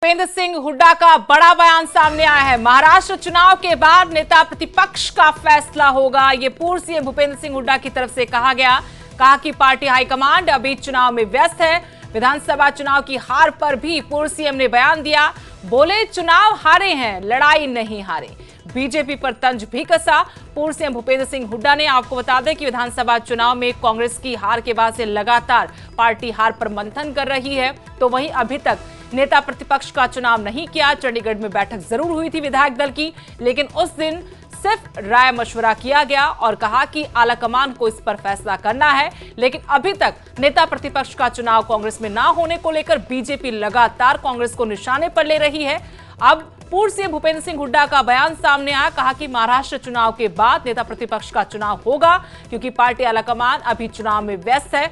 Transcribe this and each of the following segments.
भूपेंद्र सिंह हुड्डा का बड़ा बयान सामने आया है। महाराष्ट्र चुनाव के बाद नेता प्रतिपक्ष का फैसला होगा, ये पूर्व सीएम भूपेंद्र सिंह हुड्डा की तरफ से कहा गया। कहा कि पार्टी हाईकमांड अभी चुनाव में व्यस्त है। विधानसभा चुनाव की हार पर भी पूर्व सीएम ने बयान दिया। बोले चुनाव हारे हैं, लड़ाई नहीं हारे। बीजेपी पर तंज भी कसा। पूर्व सीएम भूपेंद्र सिंह हुड्डा ने, आपको बता दें कि विधानसभा चुनाव में कांग्रेस की हार के बाद से लगातार पार्टी हार पर मंथन कर रही है, तो वहीं अभी तक नेता प्रतिपक्ष का चुनाव नहीं किया। चंडीगढ़ में बैठक जरूर हुई थी विधायक दल की, लेकिन उस दिन सिर्फ राय मशवरा किया गया और कहा कि आलाकमान को इस पर फैसला करना है। लेकिन अभी तक नेता प्रतिपक्ष का चुनाव कांग्रेस में ना होने को लेकर बीजेपी लगातार कांग्रेस को निशाने पर ले रही है। अब पूर्व सीएम भूपेंद्र सिंह हुड्डा का बयान सामने आया। कहा कि महाराष्ट्र चुनाव के बाद नेता प्रतिपक्ष का चुनाव होगा, क्योंकि पार्टी आलाकमान अभी चुनाव में व्यस्त है।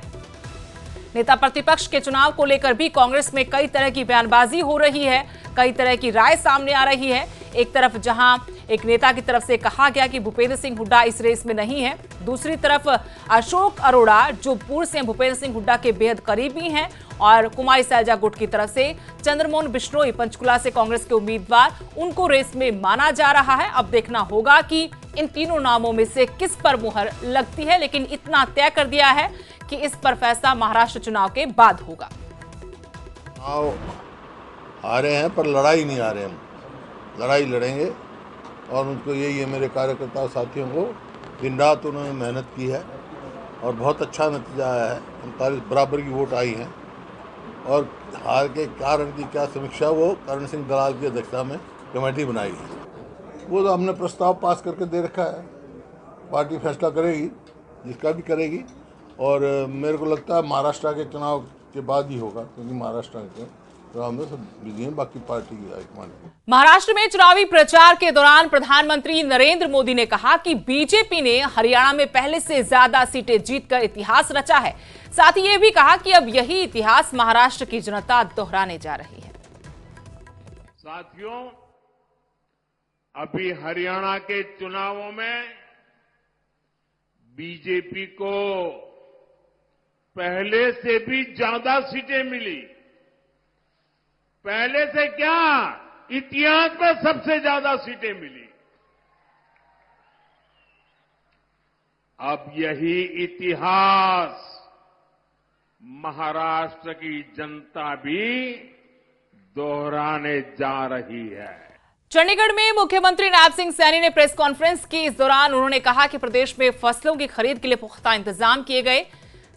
नेता प्रतिपक्ष के चुनाव को लेकर भी कांग्रेस में कई तरह की बयानबाजी हो रही है, कई तरह की राय सामने आ रही है। एक तरफ जहां एक नेता की तरफ से कहा गया कि भूपेंद्र सिंह हुड्डा इस रेस में नहीं है, दूसरी तरफ अशोक अरोड़ा जो पूर्व सीएम भूपेंद्र सिंह हुड्डा के बेहद करीबी हैं, और कुमारी सैलजा गुट की तरफ से चंद्रमोहन बिश्नोई पंचकुला से कांग्रेस के उम्मीदवार, उनको रेस में माना जा रहा है। अब देखना होगा कि इन तीनों नामों में से किस पर मुहर लगती है, लेकिन इतना तय कर दिया है कि इस पर फैसला महाराष्ट्र चुनाव के बाद होगा। आ रहे हैं पर लड़ाई नहीं आ रहे, हम लड़ाई लड़ेंगे और उनको यही है, मेरे कार्यकर्ता साथियों को दिन रात उन्होंने मेहनत की है और बहुत अच्छा नतीजा आया है। 39 बराबर की वोट आई हैं और हार के कारण की क्या समीक्षा वो करण सिंह दलाल की अध्यक्षता में कमेटी बनाई है। वो तो हमने प्रस्ताव पास करके दे रखा है, पार्टी फैसला करेगी जिसका भी करेगी। और मेरे को लगता है महाराष्ट्र के चुनाव के बाद ही होगा, क्योंकि महाराष्ट्र के चुनाव में सब बिजी हैं, बाकी पार्टी की हाईकमान। महाराष्ट्र में चुनावी प्रचार के दौरान प्रधानमंत्री नरेंद्र मोदी ने कहा कि बीजेपी ने हरियाणा में पहले से ज्यादा सीटें जीतकर इतिहास रचा है। साथ ही ये भी कहा कि अब यही इतिहास महाराष्ट्र की जनता दोहराने जा रही है। साथियों, अभी हरियाणा के चुनावों में बीजेपी को पहले से भी ज्यादा सीटें मिली। पहले से क्या, इतिहास में सबसे ज्यादा सीटें मिली। अब यही इतिहास महाराष्ट्र की जनता भी दोहराने जा रही है। चंडीगढ़ में मुख्यमंत्री नायब सिंह सैनी ने प्रेस कॉन्फ्रेंस की। इस दौरान उन्होंने कहा कि प्रदेश में फसलों की खरीद के लिए पुख्ता इंतजाम किए गए।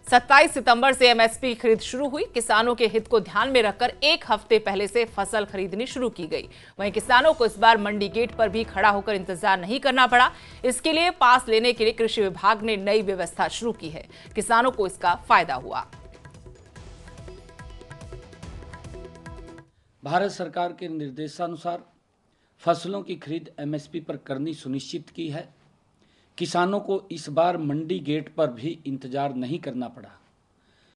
27 सितंबर से एमएसपी की खरीद शुरू हुई। किसानों के हित को ध्यान में रखकर एक हफ्ते पहले से फसल खरीदनी शुरू की गई। वहीं किसानों को इस बार मंडी गेट पर भी खड़ा होकर इंतजार नहीं करना पड़ा। इसके लिए पास लेने के लिए कृषि विभाग ने नई व्यवस्था शुरू की है। किसानों को इसका फायदा हुआ। भारत सरकार के निर्देशानुसार फसलों की खरीद एमएसपी पर करनी सुनिश्चित की है। किसानों को इस बार मंडी गेट पर भी इंतजार नहीं करना पड़ा।